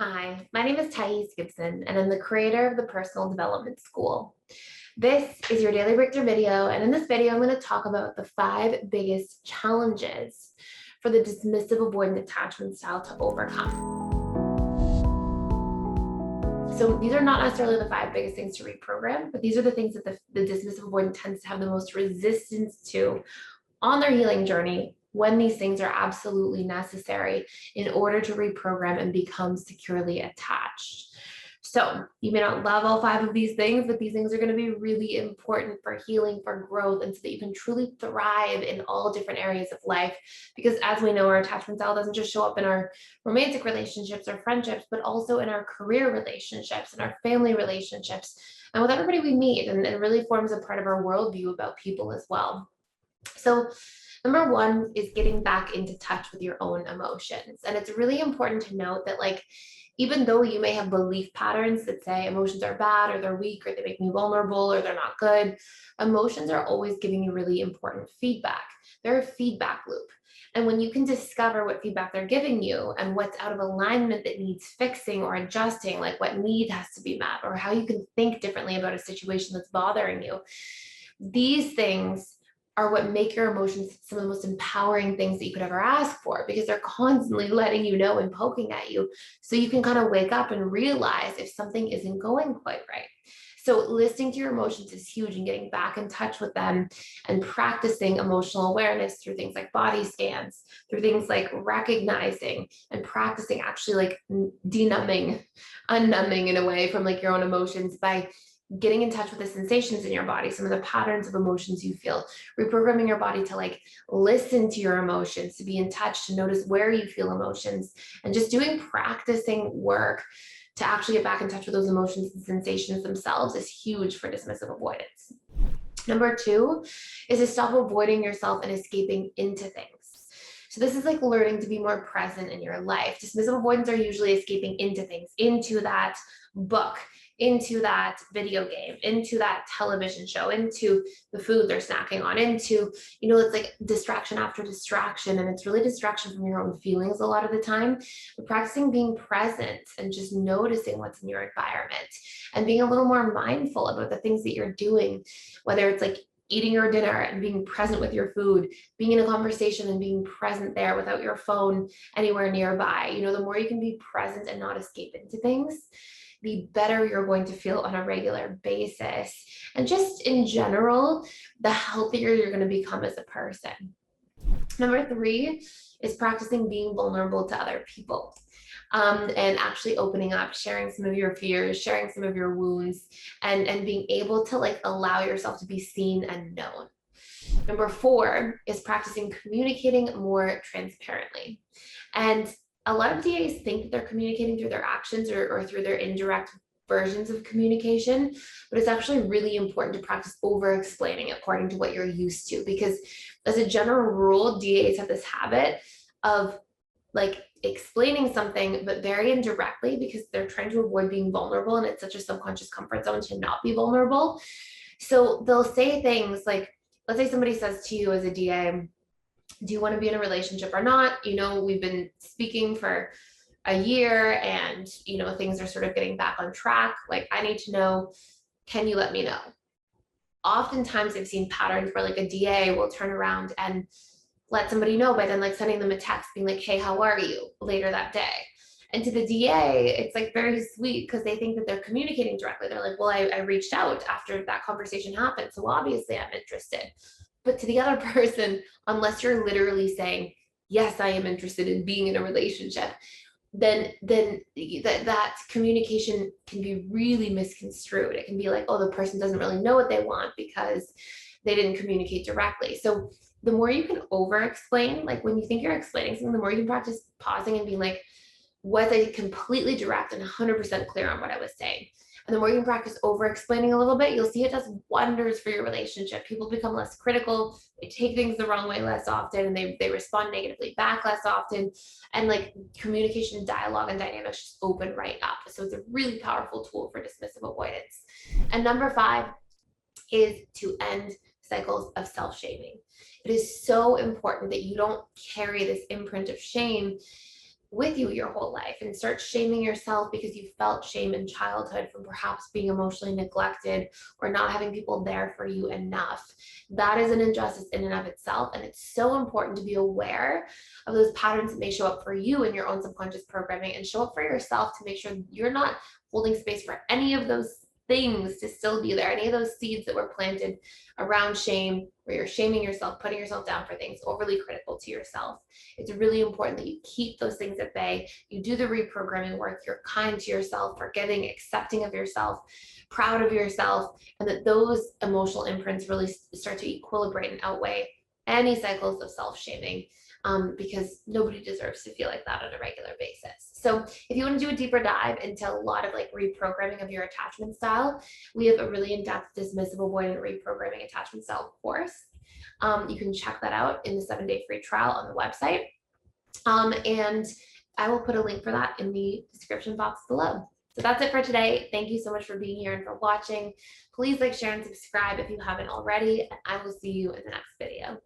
Hi, my name is Gibson, and I'm the creator of the Personal Development School. This is your daily breakthrough video, and in this video, I'm going to talk about the 5 biggest challenges for the dismissive avoidant attachment style to overcome. So these are not necessarily the 5 biggest things to reprogram, but these are the things that the dismissive avoidant tends to have the most resistance to on their healing journey, when these things are absolutely necessary in order to reprogram and become securely attached. So you may not love all 5 of these things, but these things are going to be really important for healing, for growth, and so that you can truly thrive in all different areas of life. Because as we know, our attachment style doesn't just show up in our romantic relationships or friendships, but also in our career relationships and our family relationships and with everybody we meet, and it really forms a part of our worldview about people as well. So number 1 is getting back into touch with your own emotions. And it's really important to note that, even though you may have belief patterns that say emotions are bad or they're weak or they make me vulnerable or they're not good, emotions are always giving you really important feedback. They're a feedback loop. And when you can discover what feedback they're giving you and what's out of alignment that needs fixing or adjusting, like what need has to be met or how you can think differently about a situation that's bothering you, these things are what make your emotions some of the most empowering things that you could ever ask for, because they're constantly letting you know and poking at you so you can kind of wake up and realize if something isn't going quite right. So listening to your emotions is huge, and getting back in touch with them and practicing emotional awareness through things like body scans, through things like recognizing and practicing actually like denumbing, unnumbing in a way from like your own emotions by getting in touch with the sensations in your body, some of the patterns of emotions you feel, reprogramming your body to like listen to your emotions, to be in touch, to notice where you feel emotions, and just doing practicing work to actually get back in touch with those emotions and sensations themselves is huge for dismissive avoidance. Number 2 is to stop avoiding yourself and escaping into things. So this is like learning to be more present in your life. Dismissive avoidants are usually escaping into things, into that book, into that video game, into that television show, into the food they're snacking on, into, it's like distraction after distraction. And it's really distraction from your own feelings a lot of the time. But practicing being present and just noticing what's in your environment and being a little more mindful about the things that you're doing, whether it's like eating your dinner and being present with your food, being in a conversation and being present there without your phone anywhere nearby. The more you can be present and not escape into things, the better you're going to feel on a regular basis. And just in general, the healthier you're going to become as a person. Number 3 is practicing being vulnerable to other people. And actually opening up, sharing some of your fears, sharing some of your wounds, and being able to like allow yourself to be seen and known. Number 4 is practicing communicating more transparently. And a lot of DAs think that they're communicating through their actions or through their indirect versions of communication, but it's actually really important to practice over-explaining according to what you're used to, because as a general rule, DAs have this habit of like explaining something, but very indirectly, because they're trying to avoid being vulnerable, and it's such a subconscious comfort zone to not be vulnerable. So they'll say things like, let's say somebody says to you as a DA, do you want to be in a relationship or not? We've been speaking for a year and, things are sort of getting back on track. Like, I need to know, can you let me know? Oftentimes I've seen patterns where like a DA will turn around and let somebody know by then like sending them a text being like, hey, how are you, later that day. And to the DA, it's like very sweet because they think that they're communicating directly. They're like, well, I reached out after that conversation happened, so obviously I'm interested. But to the other person, unless you're literally saying, yes, I am interested in being in a relationship, then that communication can be really misconstrued. It can be like, oh, the person doesn't really know what they want because they didn't communicate directly. So the more you can over explain, like when you think you're explaining something, the more you can practice pausing and being like, was I completely direct and 100% clear on what I was saying? And the more you can practice over explaining a little bit, you'll see it does wonders for your relationship. People become less critical, they take things the wrong way less often, and they respond negatively back less often. And like communication, dialogue, and dynamics just open right up. So it's a really powerful tool for dismissive avoidance. And number 5 is to end cycles of self-shaming. It is so important that you don't carry this imprint of shame with you your whole life and start shaming yourself because you felt shame in childhood from perhaps being emotionally neglected or not having people there for you enough. That is an injustice in and of itself. And it's so important to be aware of those patterns that may show up for you in your own subconscious programming and show up for yourself to make sure you're not holding space for any of those things to still be there, any of those seeds that were planted around shame, where you're shaming yourself, putting yourself down for things, overly critical to yourself. It's really important that you keep those things at bay. You do the reprogramming work, you're kind to yourself, forgiving, accepting of yourself, proud of yourself, and that those emotional imprints really start to equilibrate and outweigh any cycles of self-shaming. Because nobody deserves to feel like that on a regular basis. So if you want to do a deeper dive into a lot of like reprogramming of your attachment style, we have a really in-depth dismissive avoidant reprogramming attachment style course. You can check that out in the 7-day free trial on the website. And I will put a link for that in the description box below. So that's it for today. Thank you so much for being here and for watching. Please like, share, and subscribe if you haven't already, and I will see you in the next video.